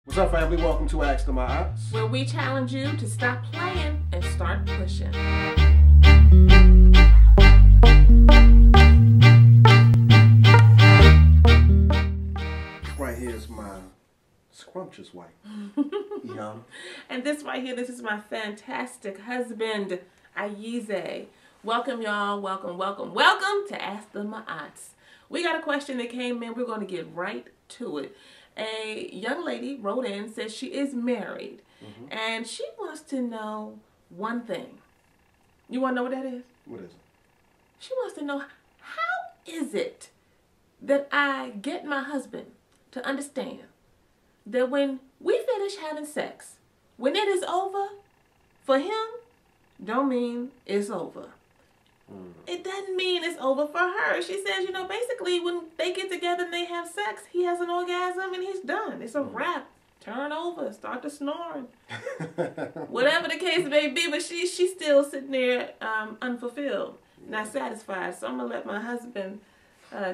What's up, family? Welcome to Ask My Ops, where we challenge you to stop playing and start pushing. Right here is my scrumptious wife. And this right here, this is my fantastic husband, Ayize. Welcome, y'all. Welcome, welcome, welcome to Ask My Ops. We got a question that came in. We're going to get right to it. A young lady wrote in, says she is married, and she wants to know one thing. You want to know what that is? What is it? She wants to know, how is it that I get my husband to understand that when we finish having sex, when it is over, for him, don't mean it's over. It doesn't mean it's over for her. She says, basically when they get together and they have sex, he has an orgasm and he's done. It's a wrap. Turn over. Start to snoring. Whatever the case may be, but she's still sitting there unfulfilled, not satisfied. So I'm going to let my husband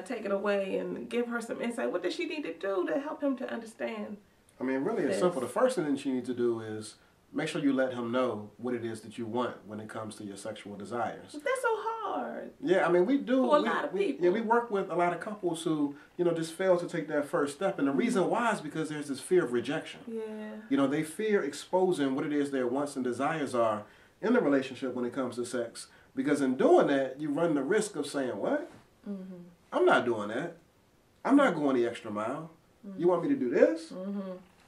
take it away and give her some insight. What does she need to do to help him to understand? I mean, really, it's simple. The first thing that you need to do is make sure you let him know what it is that you want when it comes to your sexual desires. But that's so hard. Yeah, I mean, we do. For a lot of people. Yeah, we work with a lot of couples who, just fail to take that first step. And the reason why is because there's this fear of rejection. Yeah. They fear exposing what it is their wants and desires are in the relationship when it comes to sex. Because in doing that, you run the risk of saying, what? I'm not doing that. I'm not going the extra mile. You want me to do this?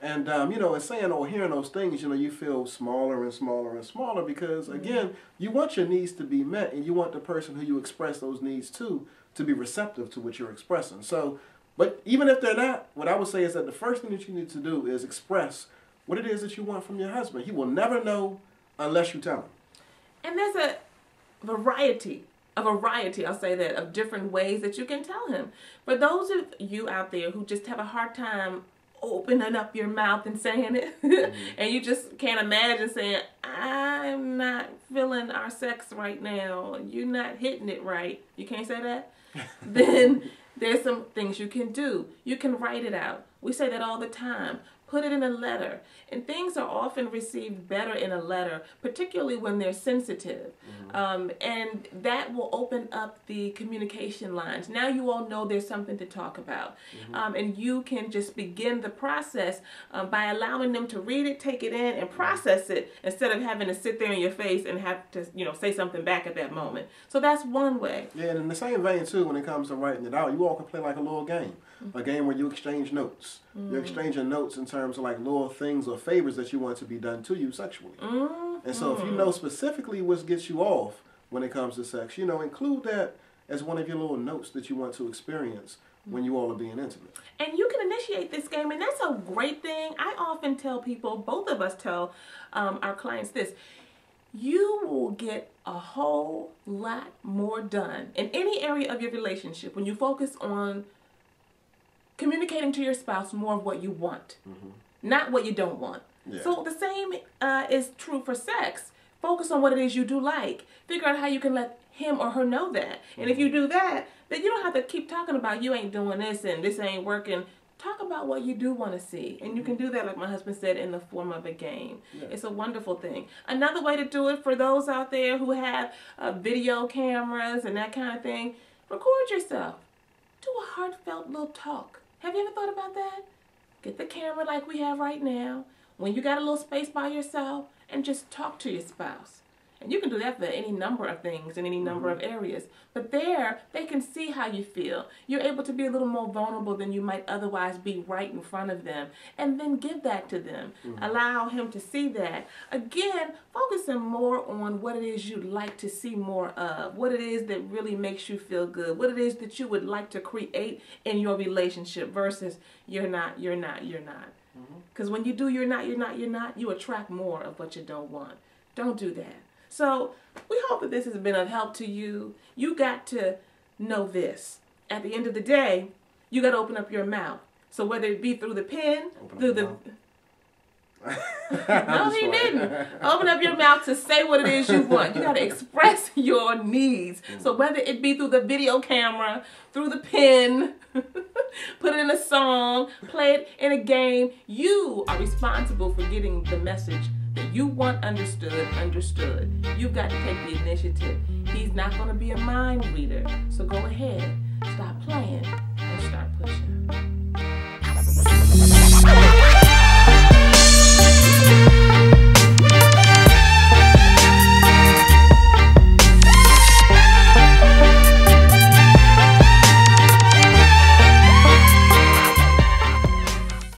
And, in saying or hearing those things, you feel smaller and smaller and smaller because, again, you want your needs to be met and you want the person who you express those needs to be receptive to what you're expressing. So, but even if they're not, what I would say is that the first thing that you need to do is express what it is that you want from your husband. He will never know unless you tell him. And there's a variety, I'll say that, of different ways that you can tell him. For those of you out there who just have a hard time opening up your mouth and saying it, and you just can't imagine saying, I'm not feeling our sex right now, you're not hitting it right, you can't say that, then there's some things you can do. You can write it out. We say that all the time. Put it in a letter. And things are often received better in a letter, particularly when they're sensitive. And that will open up the communication lines. Now you all know there's something to talk about. And you can just begin the process by allowing them to read it, take it in, and process it instead of having to sit there in your face and have to, say something back at that moment. So that's one way. Yeah, and in the same vein, too, when it comes to writing it out, you all can play like a little game. A game where you exchange notes. You're exchanging notes in terms of like little things or favors that you want to be done to you sexually. And so if you know specifically what gets you off when it comes to sex, include that as one of your little notes that you want to experience when you all are being intimate. And you can initiate this game, and that's a great thing. I often tell people, both of us tell our clients this, you will get a whole lot more done in any area of your relationship when you focus on communicating to your spouse more of what you want, not what you don't want. Yeah. So the same is true for sex. Focus on what it is you do like. Figure out how you can let him or her know that. And if you do that, then you don't have to keep talking about you ain't doing this and this ain't working. Talk about what you do want to see. And you can do that, like my husband said, in the form of a game. Yeah. It's a wonderful thing. Another way to do it for those out there who have video cameras and that kind of thing, record yourself. Do a heartfelt little talk. Have you ever thought about that? Get the camera like we have right now, when you got a little space by yourself, and just talk to your spouse. And you can do that for any number of things in any number of areas. But there, they can see how you feel. You're able to be a little more vulnerable than you might otherwise be right in front of them. And then give that to them. Allow him to see that. Again, focusing more on what it is you'd like to see more of. What it is that really makes you feel good. What it is that you would like to create in your relationship versus you're not. Because when you do you're not, you attract more of what you don't want. Don't do that. So we hope that this has been of help to you. You got to know this. At the end of the day, you got to open up your mouth. So whether it be through the pen, through the... No, he didn't. Open up your mouth to say what it is you want. You got to express your needs. So whether it be through the video camera, through the pen, put it in a song, play it in a game, you are responsible for getting the message that you want understood. You've got to take the initiative. He's not going to be a mind reader. So go ahead, stop playing, and start pushing.